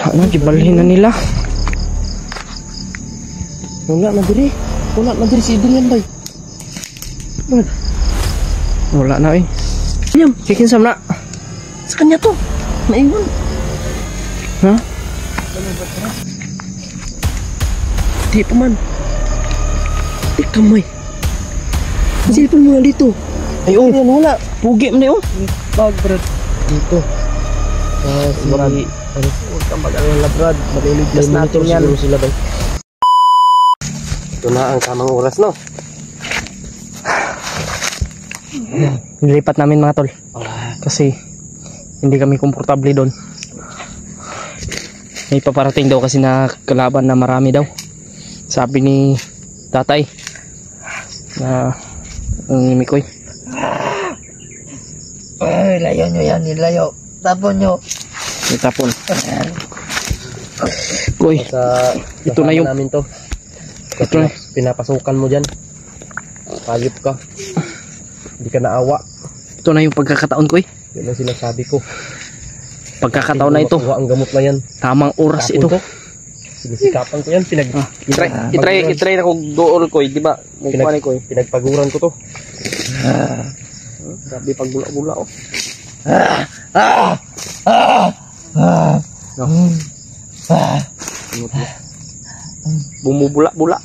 Ano, gibalhin na nila. Wala na diri. Wala na diri si Adrian bay. Wala na eh. William, kikin sam na. Sa kanya to. Naiwan. Ha? Di pa man. Di kamay. Silipin mo na dito. Ay, oh. Yan, wala. Pugi mo na yun. Bag, Brad. Dito. Si Brad. Huwag kang mag-alala, Brad. Maliligtas natin yan. Sila, bay. Ito na ang tamang oras, no? Nilipat namin, mga tol. Kasi hindi kami komportable doon. May paparating daw kasi na kalaban na marami daw. Sabi ni tatay na ang Mikoy. Ay, layo nyo yan, nilayo. Tapon nyo. Itapon. Koy, ito na yung namin to. Ito na. Pinapasukan mo dyan. Payop ka. Hindi ka naawa. Ito na yung pagkakataon, Koy. Yan ang sinasabi ko. Pagkakataon na ito. Ang gamot na yan. Tamang oras ito. Sinasikapan ko yan. Itry na kong dool, Koy. Diba? Pinagpaguran ko to. Grabe pagbula-bula, oh. No. Bumubula-bula.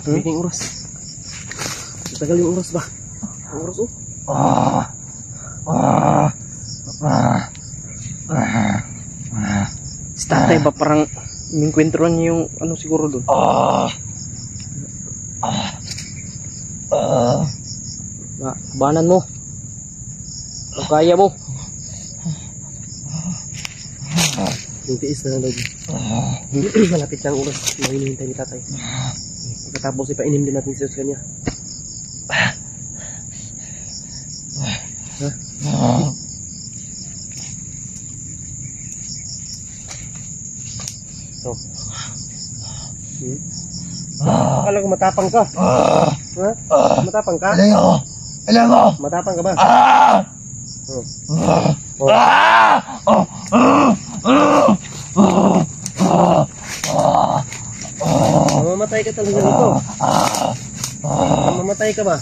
Biking oras. Matagal yung oras ba? Ang oras, oh. Si tatay ba parang minkwentro niya yung ano siguro doon? Banan mo. Kung kaya mo. Yung tiis na lang. Malapit na ang oras. Mahinihintay ni tatay. Pagkatapos ipainim din natin sa kanya. Akala ko matapang ka. Ha? Matapang ka? Alam mo! Matapang ka ba? Mamamatay ka talaga dito. Mamamatay ka ba?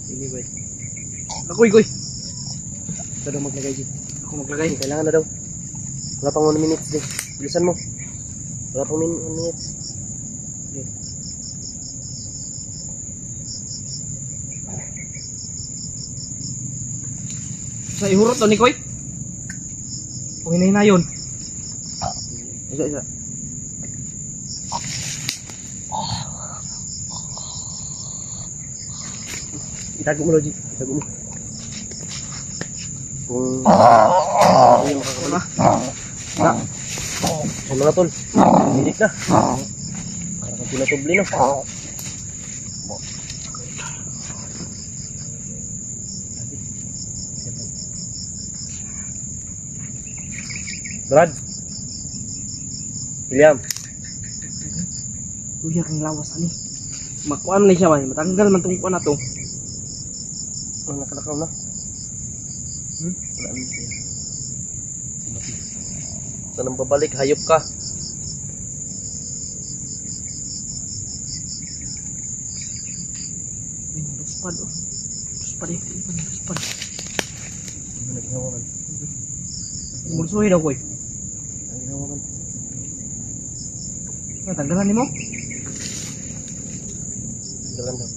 Sige, boy. Koy. Ito daw maglagay dito. Ako maglagay. Kailangan na daw. Wala pang 1 minutes din. Bilisan mo. Wala pang 1 minutes. Okay. Sa ihurot to ni Koy. Kung hinay yun. Isa. Itago mo, Logi. Itago mo. Kung hindi makakabalik. Sa mga tol. Hinik na. Parang pinatubli na. Brad. William. Luya kang lawas ani. Makuan na siya man. Matanggal man tong kuan na to. Ano nakalakaw na? Wala na siya. Saan ang babalik? Hayop ka. Ruspad oh. Ruspad eh. Ruspad. Ano naghawa man? Mulsuhi daw Koy. Naghawa man. Tanggalan ni mo? Tanggalan daw.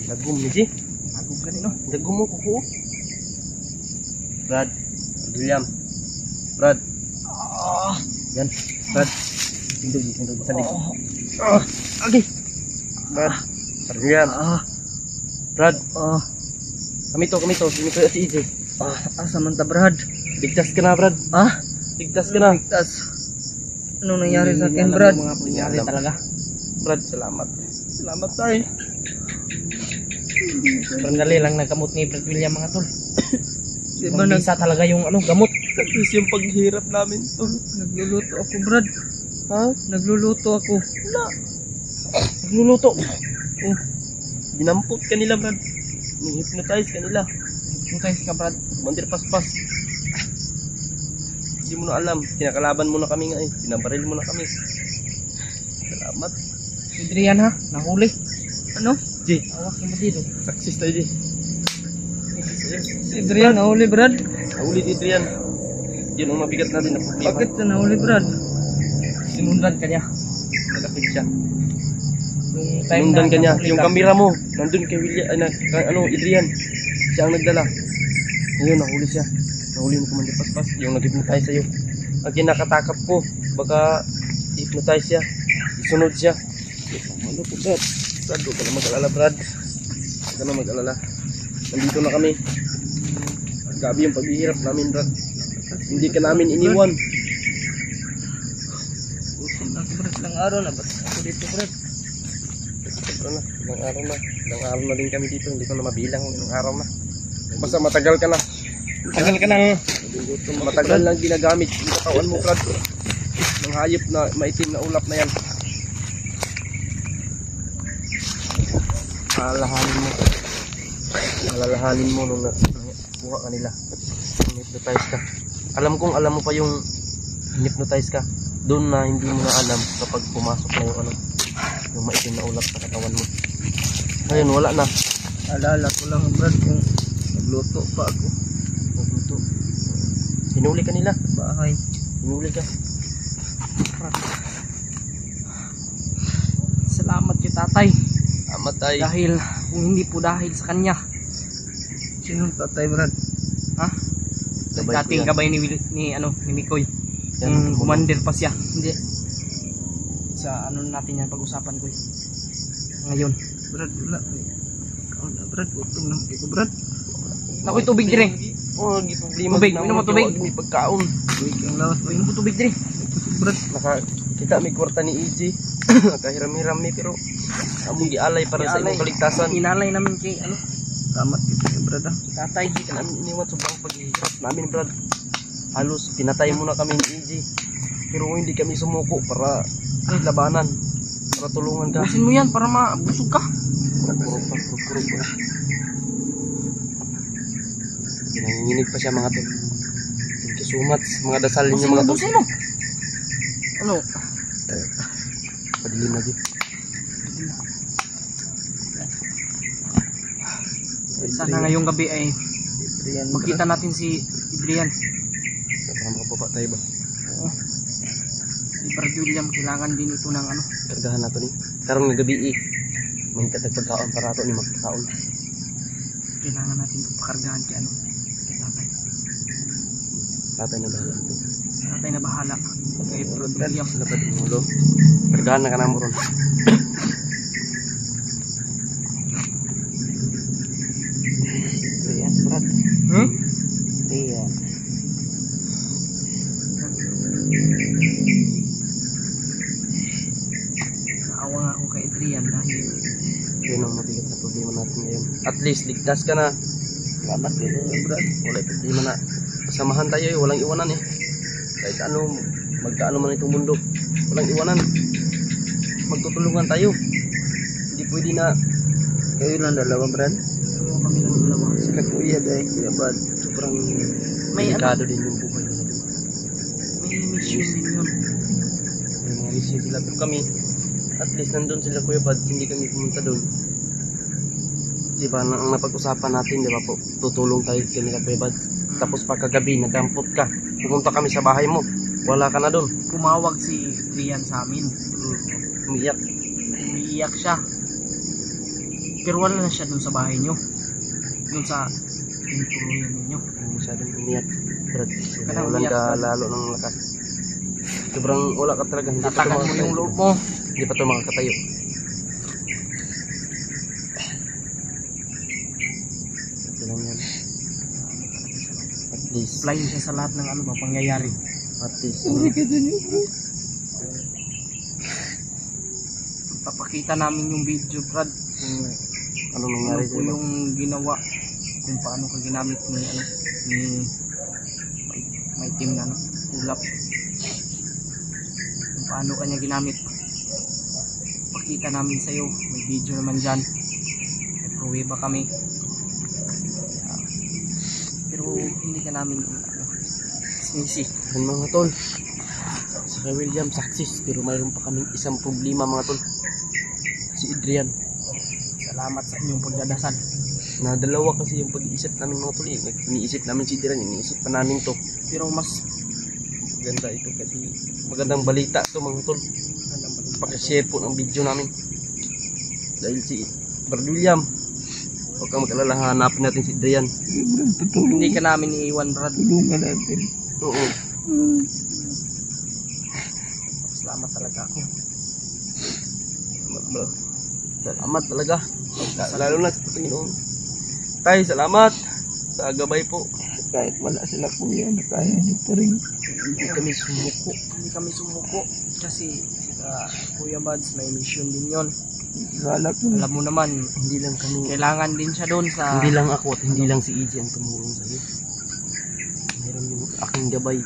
Dagum ni Ji. Dagum ka no? Dagum mo kuko. Brad. William. Brad. Yan. Brad. Sindog. Sandig. Okay. Brad. William. Brad, Ah, kami to, sino ko si EJ. asa man ta, Brad? Ligtas ka na, Brad. Ah? Ligtas ka na. Ligtas. Ano nangyari sa akin, Brad? Mga nangyari talaga. Brad, salamat. Salamat tayo. Sandali lang nagkamot ni Brad William mga tol. Di ba Bisa talaga yung gamot. Sakis yung paghirap namin, tol. Nagluluto ako, Brad. Ha? Nagluluto ako. Nagluluto. Oh. Dinampot ka nila, Brad. Ni-hypnotize ka nila. Hypnotize ka, Brad. Mandir paspas. Hindi mo na alam. Kinakalaban mo na kami nga eh. Pinabaril mo na kami. Salamat. Adrian ha? Nahuli. Ano? J, Awak naman dito. saksis tayo, J. Si Adrian nahuli, Brad. Naulit ito yan. Yun ang mabigat natin na problema. Bakit na nahuli, Brad? Sinundan ka niya. Nagapit siya. Yung Sinundan ka niya. nahuli Yung ka. kamera mo, nandun kay William, Adrian. Siya ang nagdala. Ngayon, nahuli siya. Nahuli mo Commander Paspas. Yung nag-hypnotize sa'yo. Ang kinakatakap ko, baka hypnotize siya. Isunod siya. Ano po, Brad? Brad, huwag ka na mag-alala, Brad. Huwag ka na mag-alala. Nandito na kami. Grabe yung paghihirap namin, Brad. Hindi ka namin iniwan. Ilang araw na, ba't ako dito, Brad? Sobra na, ilang araw na. Ilang araw na din kami dito. Hindi ko na mabilang ilang araw na. Basta matagal ka na. Tagal ka nang... Matagal lang ginagamit yung katawan mo, Brad. Ng hayop na maitim na ulap na yan. Alalahanin mo. Alalahanin mo nung nakuha ka nila. Hypnotize ka. Alam mo pa yung hypnotize ka. Doon na hindi mo na alam kapag pumasok na yung maitim na ulap sa katawan mo. Ngayon wala na. Alala ko lang, Brad, kung nagluto pa ako Nagluto. Hinuli ka nila. sa bahay. Hinuli ka. Salamat kay tatay. Amatay. Dahil, kung hindi po dahil sa kanya. Sinong tatay, Brad? Ha? Gabay ko Dating yan. gabay ni Mikoy. Yan, Commander pa siya. Hindi. Sa ano natin yan, pag-usapan ko eh. Ngayon. Brad, wala. Ikaw na, Brad. Gutom na ako, Brad. Nakoy tubig dire. Oh, di problema. Tubig, inom mo tubig. May pagkaon. Tubig ang lawas. Inom mo tubig dire. Brad. Nakakita may kwarta ni EJ. Nakahiram-hiram ni pero among gialay para sa imong kaligtasan. Inalay namin kay ano. Tamat kay Brad ah. Tatay, di ka namin iniwan sobrang paghihirap namin, Brad. Halos pinatay mo na kami ni EJ. Pero hindi kami sumuko para labanan. Para tulungan ka. Busin mo yan para mabusog ka. Puro pa. Nanginginig pa siya mga tol. Thank you so much. Mga dasal ninyo mga tol. Busin mo. Ano? Padilim na din. Sana ngayong gabi ay makita natin si Adrian. Para makapapa tayo ba? Si Brad William, kailangan din ito ng ano. Kargahan nato ni. Karong nga gabi may katagpagkaon para ato ni magkaon. Kailangan natin ito pakargahan kay ano. Kay tatay. Tatay na bahala. Tatay na bahala. Kay Brad William. Sila pa din mo. Kargahan na ka na mo ron. Adrian, Brad. Adrian. Naawa nga ako kay Adrian dahil Yun ang mabigat na problema natin ngayon. At least ligtas ka na. salamat dito, Brad. Wala problema na. Samahan tayo eh. Walang iwanan eh. Kahit ano, magkaano man itong mundo. Walang iwanan. Magtutulungan tayo. Hindi pwede na Kayo lang dalawa, Brad. Ano kami ng dalawa? Si Kakuya dahil Kuya Brad. sobrang May delikado din yung buhay nila. May mission din yun. May mga mission sila. Pero kami, at least nandun sila Kuya Bad, hindi kami pumunta doon. Diba, ang napag-usapan natin, diba po, tutulong tayo kanila Kuya Bad. Tapos pagkagabi, nagampot ka. Pumunta kami sa bahay mo. Wala ka na doon. Tumawag si Adrian sa amin. Umiyak. Umiiyak siya. Pero wala na siya dun sa bahay nyo. Dun sa tinutuloyan ninyo. Masyadong umiyak. Brad, Kanang wala umiyak, ka Brad. lalo ng lakas. Sobrang wala ka talaga. Hindi pa ito Tatakan mo yung loob mo. Hindi pa ito makakatayo. lang yan. At least, Blind siya sa lahat ng ano ba pangyayari. at least, Papakita namin yung video, Brad, kung ano ano nangyari po sa'yo. yung ginawa, kung paano ka ginamit ni ano ni may team na ano, ulap. Kung paano kanya ginamit. Pakita namin sa iyo, may video naman diyan. May pruweba kami. Pero hindi ka namin ano, sinisi. Yan mga tol. Sa kay William, success. Pero mayroon pa kaming isang problema mga tol. Si Adrian. Salamat sa inyong pagdadasal. Na dalawa kasi yung pag-iisip namin mga tol. Iniisip namin si Adrian, iniisip pa namin to. Pero mas Ganda ito kasi magandang balita to mga tol. Pag-share po ng video namin. Dahil si Brad William, huwag kang mag-alala, hanapin natin si Adrian. hindi ka namin iiwan, Brad. Tulungan natin. Oo. Salamat talaga ako. Salamat bro. Salamat talaga. Lalo na sa Panginoon. Tay, salamat sa gabay po. Kahit wala sila kuya, kaya niyo pa rin. Hindi kami sumuko. Hindi kami sumuko kasi sila Kuya Buds may mission din yon. Galak mo. Alam mo naman, Hindi lang kami, kailangan din siya doon sa hindi lang ako at hindi lang si EJ ang tumulong sa iyo. Mayroon yung aking gabay.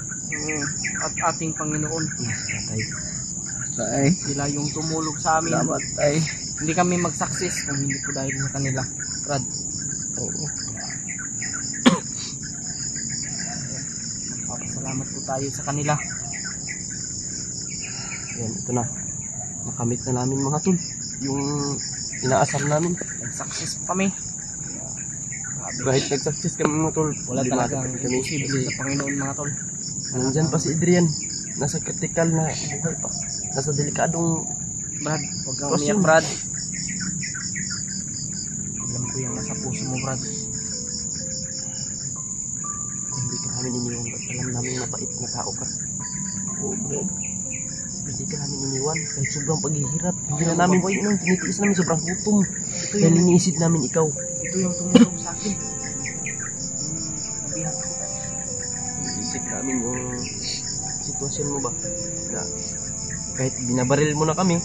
at ating Panginoon. Tay. Tay. Sila yung tumulong sa amin. Salamat tay. Hindi kami mag-success kung hindi po dahil sa kanila, Brad. Oo. Salamat po tayo sa kanila. Yan, ito na. Nakamit na namin mga tol. Yung inaasar namin. Nag-success po kami. Kahit nag-success kami mga tol, Wala hindi talagang makakapit kami. imposible Kasi sa Panginoon, mga tol. nandyan pa si Adrian. Nasa critical na buhay pa. Nasa delikadong Brad, huwag kang Pasyon. umiyak, Brad. Alam ko yung nasa puso mo, Brad. hindi ka namin iniwan. Ba't alam namin mabait na tao ka? Oo, Brad. Hindi ka namin iniwan. Kahit sobrang paghihirap. Hindi na namin tinitiis namin sobrang gutom. Dahil iniisip namin ikaw. Ito yung tumulong sa akin. Nabihan ko. Iniisip namin yung sitwasyon mo ba? Na kahit binabaril mo na kami,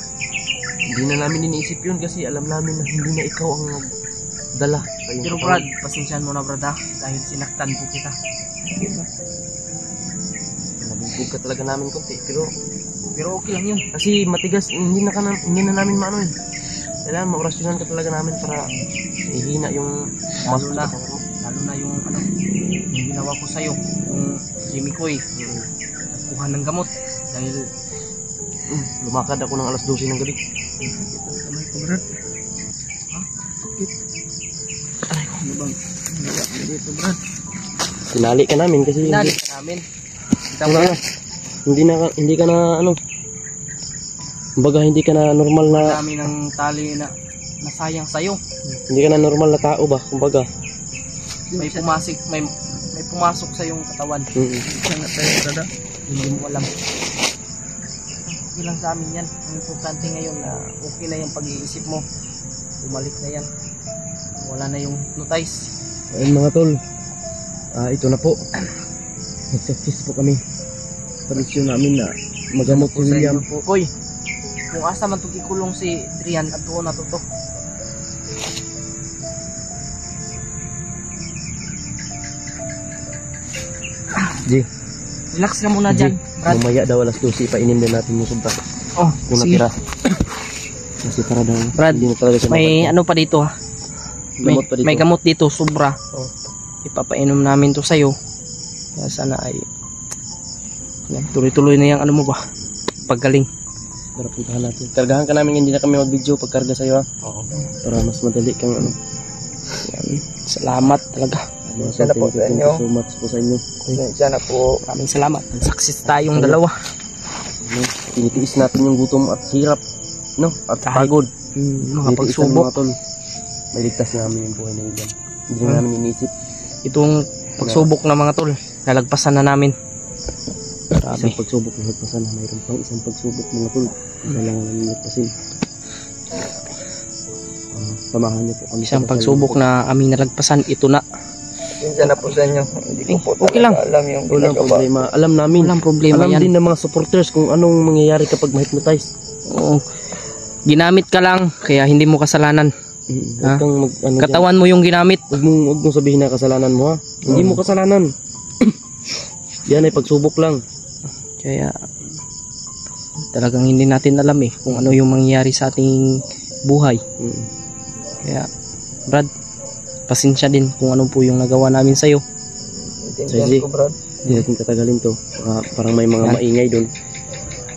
hindi na namin iniisip yun kasi alam namin na hindi na ikaw ang nagdala. Pero Brad, pasensyahan mo na, Brad, ha? Dahil sinaktan po kita. Nabubog ka talaga namin konti. Pero okay lang yun. Kasi matigas, hindi na namin maano eh. Kailangan maorasyonan ka talaga namin para ihina yung Lalo muscle na. sa katawan mo. Lalo na yung ano, yung ginawa ko sa'yo. Yung Jimmy Koy. Nagkuha ng gamot. Dahil Lumakad ako ng alas 12 ng gabi. Kamay ko, Brad. Ha? Sakit. Ano bang gawa mo dito, Brad? Tinali ka namin kasi pinali ka namin. Kita mo Wala. Hindi ka na ano. Kumbaga hindi ka na normal na dami ng tali na nasayang sa'yo. hindi ka na normal na tao ba kumbaga. May pumasok sa yung katawan. Siya na tayo, Brad. ah. Hindi mo alam. Okay lang sa amin yan. Ang importante ngayon na okay na yung pag-iisip mo. Bumalik na yan. Wala na yung hypnotize. Ayun mga tol. Ito na po. Nag-success po kami. Tradisyon namin na magamot si William. Koy, kung asa man ito kikulong si Adrian at doon na to. Di, Relax ka muna dyan, Brad. mamaya daw alas 12 painim din natin yung sobra. Oh, Yung sige. natira. Kasi para daw Brad, hindi na talaga siya May makakain. ano pa dito ha. May, Gamot pa dito. may gamot dito, sobra. Oh. Ipapainom namin to sa'yo. Kaya sana ay tuloy-tuloy na yung ano mo ba? Paggaling. Tara, puntahan natin. Kargahan ka namin, hindi na kami mag-video pagkarga sa'yo ha. Oo. Para mas madali kang ano. Yan. Salamat talaga. Sana po sa Thank inyo. you so much po sa inyo. Sana po. Maraming salamat. Success tayong dalawa. Ano, tinitiis natin yung gutom at hirap. No? At Kahit pagod. Mga Tinitiis pagsubok. namin, mga tol. Maligtas namin yung buhay na William. Hindi na namin inisip. Itong pagsubok na mga tol. Lalagpasan na namin. Isang Grabe. pagsubok na hagpasan na mayroon pang isang pagsubok mga tol. Kailangan namin hagpasin. samahan niyo po kami. Isang pagsubok na aming nalagpasan, ito na. Minsan na po sa inyo. Hindi ko po Okay lang. talaga alam yung Walang ginagawa. problema. Alam namin. Walang problema Alam yan. din ng mga supporters kung anong mangyayari kapag ma-hypnotize. Oo. Ginamit ka lang, kaya hindi mo kasalanan. Huwag kang mag, ano dyan. Katawan mo yung ginamit. Huwag mong sabihin na kasalanan mo ha. Hindi mo kasalanan. Yan ay pagsubok lang. Kaya talagang hindi natin alam kung ano yung mangyayari sa ating buhay. Kaya Brad, pasensya din kung ano po yung nagawa namin sa'yo. Intindihan ko, Brad. Hindi natin katagalin to. Parang may mga maingay doon.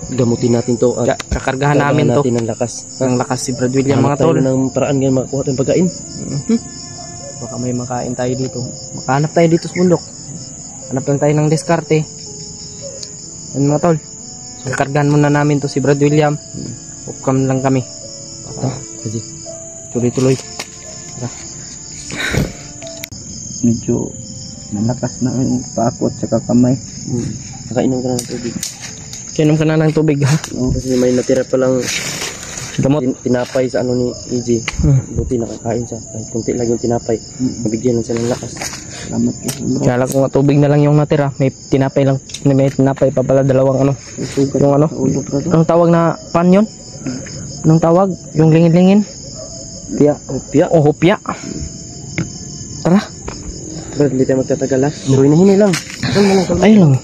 Gamutin natin to at Kakargahan namin to. natin ng lakas. Ang lakas si Brad William, mga Hanap tayo tol. ng paraan ngayon makakuha tayong pagkain. Baka may makain tayo dito. Makahanap tayo dito sa bundok. Hanap lang tayo ng diskarte. Yan mga tol. Kakargahan muna namin to si Brad William. Upcam lang kami. Kasi Tuloy-tuloy. Medyo malakas na yung pakot sa kamay. nakainom ka na ng tubig. Kinom ka na ng tubig ha. Kasi may natira pa lang Gamot. tinapay sa ano ni EJ. Buti nakakain siya. Kahit kunti lang yung tinapay. Mabigyan lang siya ng lakas. Salamat po, Brad. Kaya lang kung nga tubig na lang yung natira. May tinapay lang. May tinapay pa pala dalawang ano. Yung ano. Ulo, Brad. Anong tawag na pan yun? Anong tawag? Yung lingin-lingin? Piya. Piya. O hopya. Tara. Brad, hindi tayo magtatagal ha. Pero hinahinay lang. Kalma lang, kalma. Ayun lang.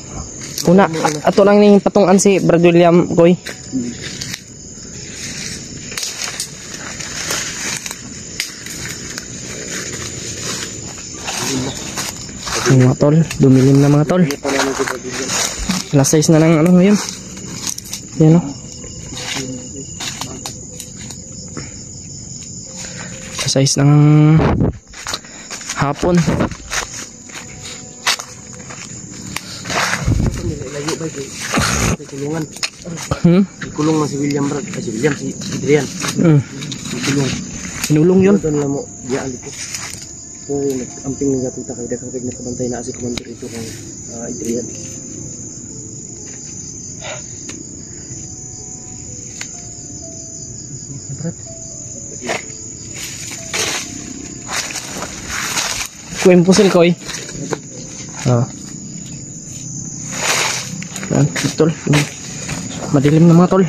Una, ato lang ning patungan si Brad William, Koy. Ay, mga tol, dumilim na mga tol. Alas 6 na ng ano ngayon. Yan o. Alas 6 ng hapon. Kulungan. Kulong na si William, Brad. Ay, si William, si Adrian. Kulong. Sinulong yun. Ito nila mo, diyan ko. So, nag-amping ng gatong takay. Dakang pag nakabantay na si Commander ito kang Adrian. Brad. Kuya pusil ko eh. Yan, tol. Madilim na mga tol.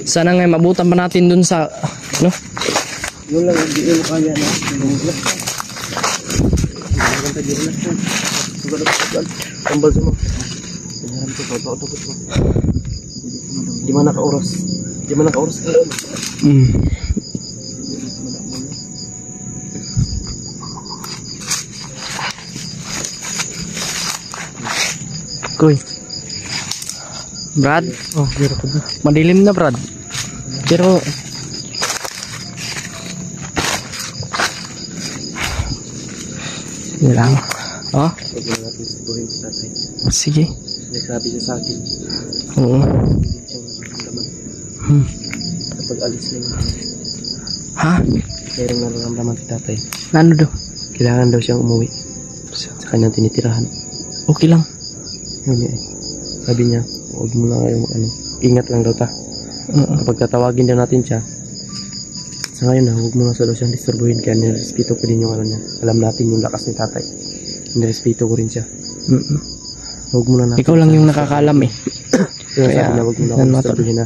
Sana nga mabutan pa natin dun sa ano? Yun lang, hindi mo kaya na. Tambal sa mo. Pinaram ko, totoo ko. Di man naka-oras. Di man naka-oras ka. Kuy. Brad. Oh, madilim na, Brad. Pero yun lang. Oh, Huwag na natin sibuhin si tatay. sige. Nagsabi siya sa akin. Oo. Hindi siyang nararamdaman. Kapag alis na yun. Ha? Mayroong nararamdaman si tatay. Ano do? Kailangan daw siyang umuwi. Sa kanyang tinitirahan. Okay lang. Yun eh. Sabi niya, huwag mo na kayong ano. Ingat lang daw ta. Kapag tatawagin daw natin siya, sa ngayon na, huwag mo na sa daw siyang disturbuhin. Kaya nirespeto ko din yung ano niya. Alam natin yung lakas ni tatay. Nirespeto ko rin siya. Huwag mo na natin. Ikaw lang yung nakakaalam eh. Kaya Kaya, sabi na huwag mo na yan, ako Matol. disturbuhin na.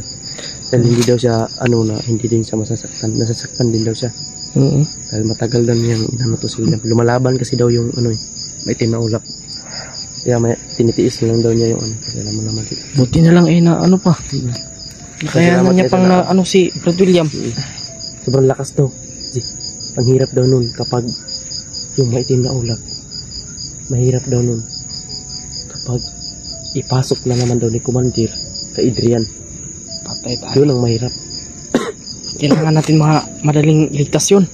Dahil hindi daw siya, ano na, hindi din siya masasaktan. Nasasaktan din daw siya. Oo. Dahil matagal daw niyang inano to si William. Lumalaban kasi daw yung ano eh, may itim na ulap. Kaya may tinitiis na lang daw niya yung ano. Kasi alam mo naman. Buti na lang eh na ano pa. Kaya na niya pang na ano si Brad William. Sobrang lakas daw. Ang hirap daw nun kapag yung maitim na ulap. Mahirap daw nun kapag ipasok na naman daw ni Commander kay Adrian. Patay tayo. Yun ang mahirap. Kailangan natin mga madaling ligtas yun.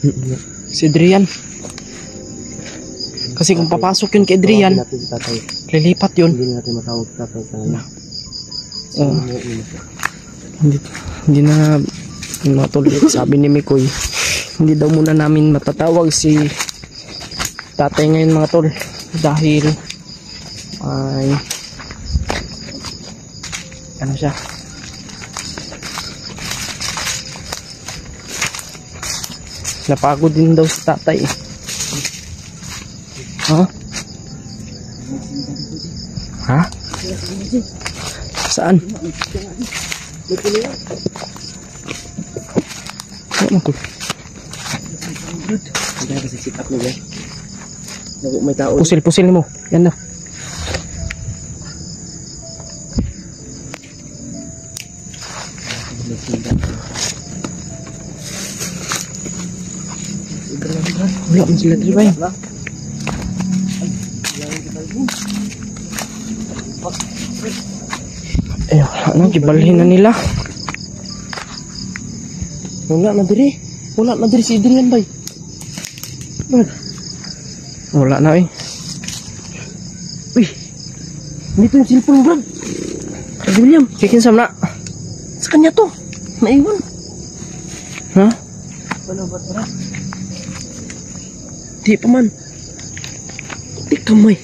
Si Adrian. Kasi kung papasok yun kay Adrian, Tawagin natin si tatay. lilipat yun. Hindi natin matawag si tatay sa ngayon. Oo. Hindi na matuloy. Sabi ni Mikoy, hindi daw muna namin matatawag si tatay ngayon mga tol. Dahil ay ano siya, Napagod din daw si tatay eh. Ha? Ha? Saan? Ano ko? Hindi kasi sit up niya. May tao. Pusil mo. Yan na. Wala man sila tribay. Eh, wala na, gibalhin na nila. Wala na diri si Adrian bay. Wala na eh. Uy, dito yung cellphone Brad. William, kikin sam na. Sa kanya to, naiwan. Ha? Ano ba ito? Di pa man. Di kamay.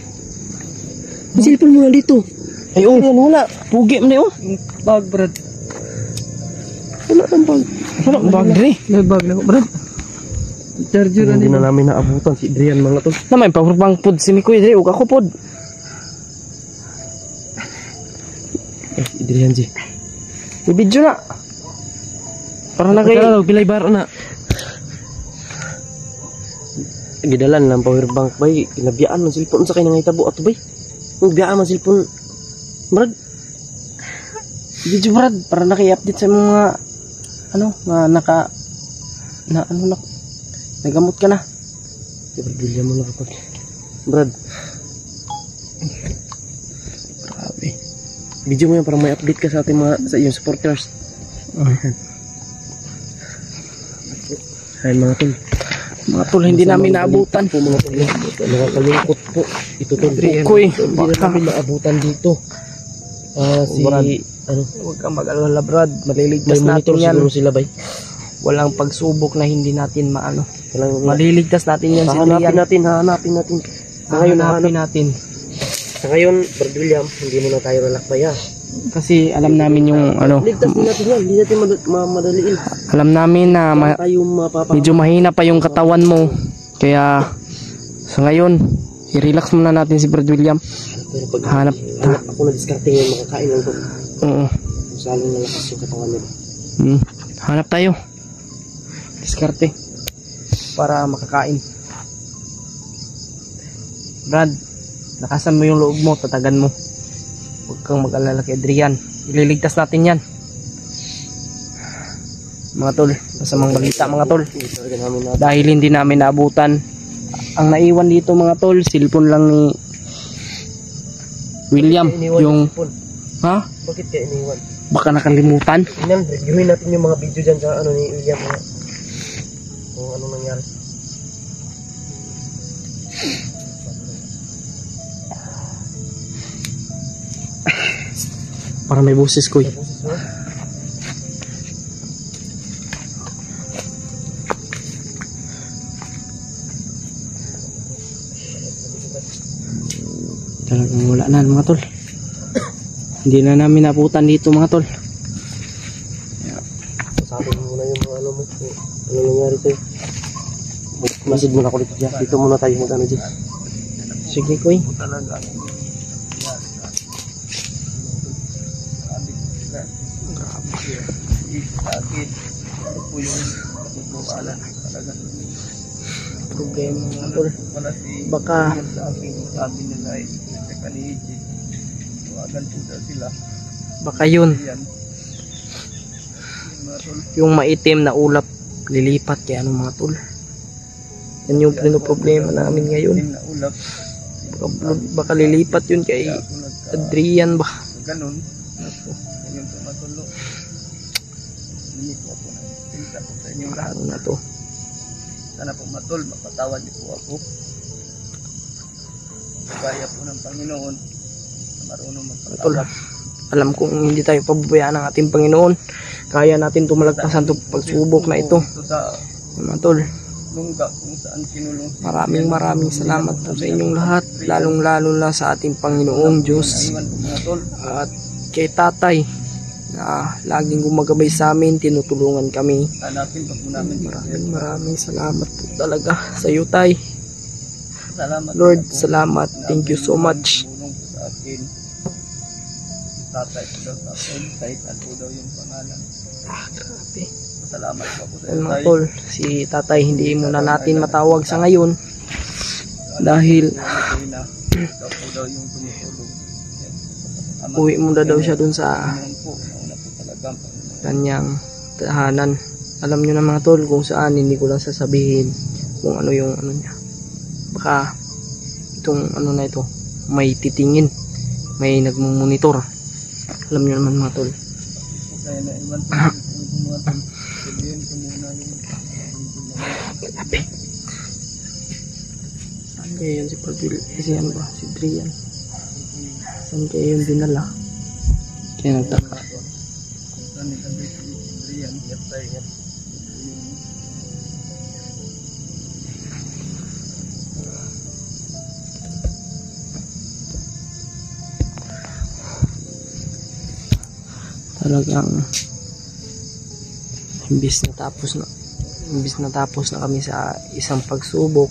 Yung cellphone mo na dito. Ay oh, yan wala. Pugi mo na yun. Bag Brad. Wala nang bag. Wala nang bag dre. May bag na ko Brad. Charger Hindi na namin naabutan si Adrian mga tol. Na may powerbank pod si Mikoy dre. Huwag ako pod. Si Adrian G. May video na. Para na kayo. Pilay bar na. Gidalan ng powerbank bay. Kinabiyaan ng cellphone sa kayo nangitabo ato bay. Nabiyaan ng cellphone. Brad. Video Brad. Para naki-update sa mga ano nga nagamot ka na. Brad, William mo na kapag. Brad. Grabe. Video mo yan para may update ka sa ating mga sa iyong supporters. Ayun mga tol. Mga tol, hindi namin naabutan. Po mga tol. Nakakalungkot po. Ito tol. Pukoy. Hindi na namin naabutan dito. Si ano? Huwag kang mag-alala Brad. Maliligtas natin yan. Siguro sila bay. Walang pagsubok na hindi natin maano. Maliligtas natin yan si Adrian. Hahanapin natin. Sa ngayon, Brad William, hindi mo na tayo lalakbay ha. Kasi alam namin yung ano. Ligtas din natin yan. Hindi natin madaliin. Alam namin na medyo mahina pa yung katawan mo. Kaya sa ngayon, i-relax muna natin si Brad William. Hanap. Ako na diskarte ngayon, makakain lang to. Oo. Masalang nalakas yung katawan nila. Hanap tayo. Diskarte. Para makakain. Brad, lakasan mo yung loob mo, tatagan mo. Huwag kang mag-alala kay Adrian. Ililigtas natin yan. Mga tol, masamang balita mga tol. Dahil hindi namin naabutan. Ang naiwan dito mga tol, cellphone lang ni William. Yung ha? Bakit kaya iniwan? Baka nakalimutan. Reviewin natin yung mga video dyan sa ano ni William. Kung ano nangyari. Para may boses ko eh. Talagang wala na mga tol. Hindi na namin naputan dito mga tol. Sabi mo muna yung mga ano mo. Ano nangyari sa'yo? Masid mo na kulit dyan. Dito muna tayo mag-ano dyan. Sige ko eh. Sakit. Ito po yung wala talaga. Problema mga tol. Baka sabi nila ay kaniji. Tuwagan po sila. Baka yun. Yung maitim na ulap lilipat kaya ano mga tol. Yan yung problema namin ngayon. Baka lilipat yun kay Adrian ba? Ganun. Ganun po matulo. Hindi po ako nagsalita po sa inyong lahat. Ano na to? Sana po matol, mapatawad niyo po ako. Kaya po ng Panginoon na marunong magpatawad. Alam kong hindi tayo pababayaan ng ating Panginoon. Kaya natin tumalagpasan itong pagsubok na ito. Mga tol, maraming salamat po sa inyong lahat. Lalong lalo na sa ating Panginoong Diyos. At kay tatay na laging gumagabay sa amin, tinutulungan kami. Hanapin pa po namin. Maraming salamat po talaga sa iyo, Tay. Salamat. Lord, salamat. Thank you so much. Tulong po sa akin. Tatay po daw sa akin. Taitan po daw yung pangalan. Grabe. Salamat po sa Ayun, mga tatay. tol, si Tatay hindi muna natin matawag sa ngayon dahil Ikaw po daw yung tumutulong. uwi muna daw siya dun sa Panginoon po. Nauna po talaga ang Panginoon. kanyang tahanan. Alam nyo na mga tol kung saan, hindi ko lang sasabihin kung ano yung ano niya. Baka itong ano na ito, may titingin, may nagmumonitor. Alam nyo naman mga tol. Kaya na iwan po yung mga tol. Sabihin ko muna yung Grabe. Saan kaya yun si Pardil? Si ano ba? Si Drian. Saan kaya yun dinala? Kaya nagtaka. saan nilagay si Adrian. Ingat tayo, ingat. Talagang imbis na tapos na kami sa isang pagsubok,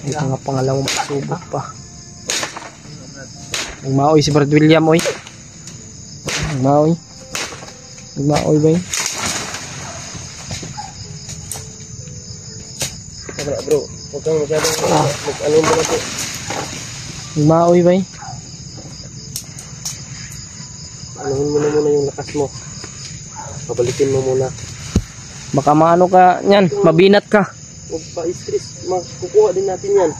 ito nga pangalawang pagsubok pa. Nagmaoy si Brad William, oy. Nagmaoy ba yun? Sabra bro, huwag kang masyadong ano mo na po. Nagmaoy ba yun? Anuhin mo na muna yung lakas mo. Pabalikin mo muna. Baka maano ka yan, mabinat ka. Huwag pa stress, kukuha din natin yan.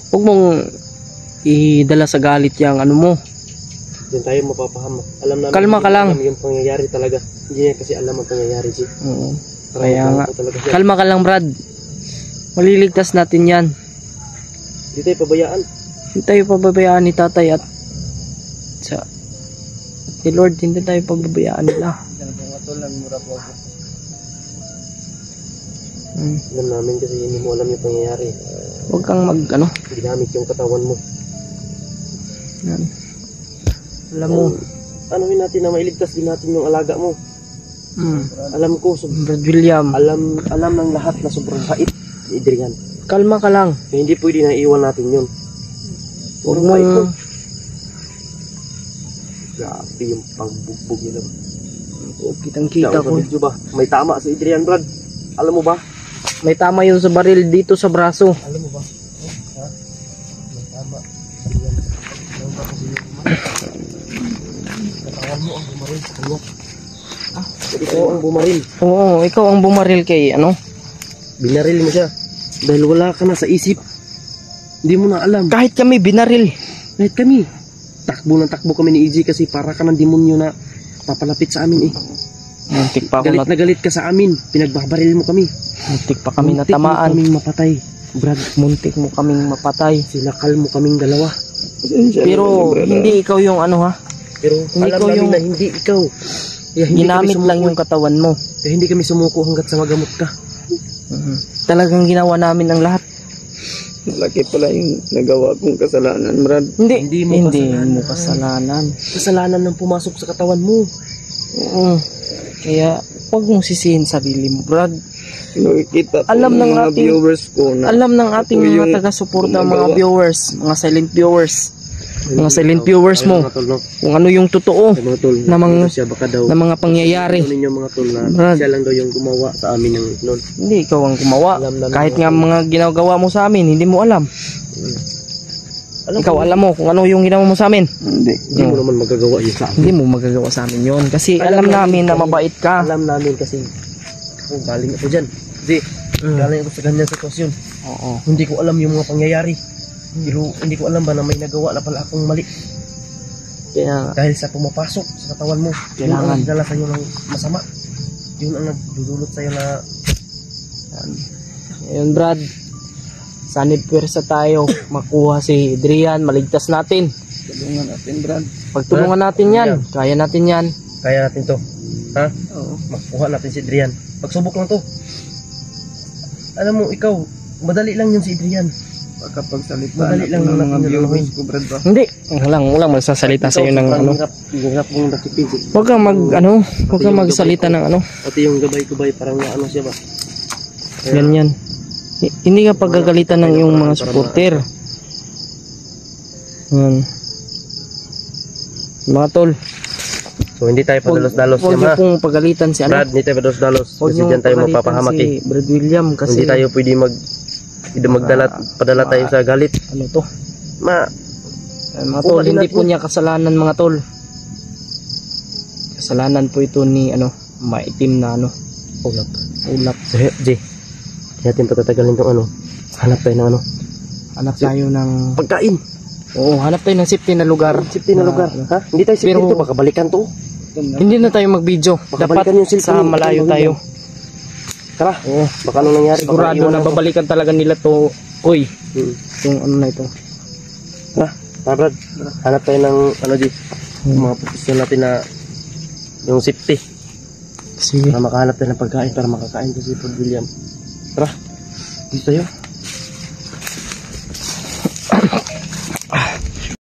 Huwag mong idala sa galit yung ano mo. Doon tayo mapapahamak. Alam namin. Kalma ka lang. Alam yung pangyayari talaga. Hindi niya kasi alam ang pangyayari, G. Oo. Kaya nga. Talaga siya. Kalma ka lang, Brad. Maliligtas natin yan. Hindi tayo pabayaan. Hindi tayo pababayaan ni Tatay at ni Lord, hindi tayo pababayaan nila. Diyan po nga tol, nagmura po ako. Alam namin kasi hindi mo alam yung pangyayari. Huwag kang Ginamit yung katawan mo. Yan. Alam mo, Anuhin natin na mailigtas din natin yung alaga mo. Alam ko, Brad William, alam ng lahat na sobrang bait ni Adrian. kalma ka lang. Kaya hindi pwede na iwan natin yun. Huwag Sobrang bait mo. mong, Grabe yung pangbugbog nila. kitang kita ko. Video ba? May tama si Adrian, Brad. Alam mo ba? May tama yun sa baril dito sa braso. Alam mo ba? Ha? May tama. Adrian. Alam ba kung sino bumaril? Katawan mo ang bumaril sa kanya. Ikaw ang bumaril. Oo, ikaw ang bumaril kay ano? Binaril mo siya. Dahil wala ka na sa isip. Hindi mo na alam. Kahit kami binaril. Kahit kami. Takbo kami ni EJ kasi para ka ng demonyo na papalapit sa amin eh. Muntik pa Galit na galit ka sa amin. Pinagbabaril mo kami. muntik pa kami Muntik mo natamaan. kaming mapatay. Brad, Muntik mo kaming mapatay. sinakal mo kaming dalawa. Pero hindi ikaw yung ano ha. Pero Hindi alam ko namin yung- na hindi ikaw. Kaya hindi Ginamit kami lang sumuko. yung katawan mo. Kaya hindi kami sumuko hanggat sa magamot ka. Talagang ginawa namin ang lahat. Malaki pala yung nagawa kong kasalanan, Brad. Hindi Hindi mo mo kasalanan. Kasalanan ng pumasok sa katawan mo. Oo. Kaya huwag mong sisihin sarili mo, Brad. Nakikita ko Alam ng mga ating- viewers ko na Alam ng ating Ako mga yung taga-suporta, mga gumagawa. viewers, mga silent viewers, mga silent viewers mo, Mga tol, no? kung ano yung totoo Mga tol, Na mga- ano siya baka daw. na mga pangyayari. Ano ninyo mga tol na Brad. siya lang daw yung gumawa sa amin ng nun. Hindi ikaw ang gumawa. Alam namin Kahit mga nga tol. mga ginagawa mo sa amin, hindi mo alam. Alam Ikaw ko, alam mo kung ano yung ginawa mo sa amin. hindi. hindi mo naman magagawa yun sa amin. Hindi mo magagawa sa amin yun. Kasi Alam alam namin namin na kami. mabait ka. Alam namin kasi galing ako dyan. Hindi, galing ako sa ganyang sitwasyon. Oo. Hindi ko alam yung mga pangyayari. Pero hindi ko alam ba na may nagawa na pala akong mali. Kaya Dahil sa pumapasok sa katawan mo, yun Kailangan. ang nagdala sa'yo ng masama. Yun ang nagdudulot sa'yo na Ayun, Brad. Sanib pwersa tayo. Makuha si Adrian. Maligtas natin. Tulungan natin, Brad. Pagtulungan natin yan. Kaya natin yan. kaya natin to. Ha? Oo. Makuha natin si Adrian. Pagsubok lang to. Alam mo, ikaw, madali lang yun si Adrian. makapagsalita Madali lang ng mga natin viewers ko, Brad ba? Hindi, walang magsasalita sa iyo ng ano. Hirap mong nakipig. Huwag kang huwag kang magsalita ng ano. Pati yung gabay-gabay, parang ano siya ba? Ganyan. Hindi ka paggagalitan ng iyong mga supporter. Yan. Mga tol, So hindi tayo padalos-dalos huwag yan niyo ha. pong pagalitan si ano. Brad, hindi tayo padalos-dalos. Huwag Kasi niyo dyan tayo pagalitan mapapahamak eh. si Brad William kasi Hindi tayo pwede magdala, padala tayo sa galit. ano to. Mga Oo, tol, hindi natin. po niya kasalanan mga tol. Kasalanan po ito ni maitim na Ulap. ulap. So, Jay, hindi natin patatagalin itong hanap tayo ng Hanap tayo ng pagkain. Oo, hanap tayo ng safety na lugar. Safety na lugar. Ha? Hindi tayo safety Pero- dito, baka balikan to. Hindi na tayo mag-video. Baka Dapat balikan yung cellphone sa mo. malayo tayo. Tara, Oo, baka anong nangyari. Baka sigurado iwan na ako. babalikan talaga nila to. Uy, Hmm. yung ano na ito. Tara, Brad. Hanap tayo ng Jay. Mga profesyon natin na yung safety. Sige. Para makahanap tayo ng pagkain para makakain ko si Brad William. Tara, dito tayo.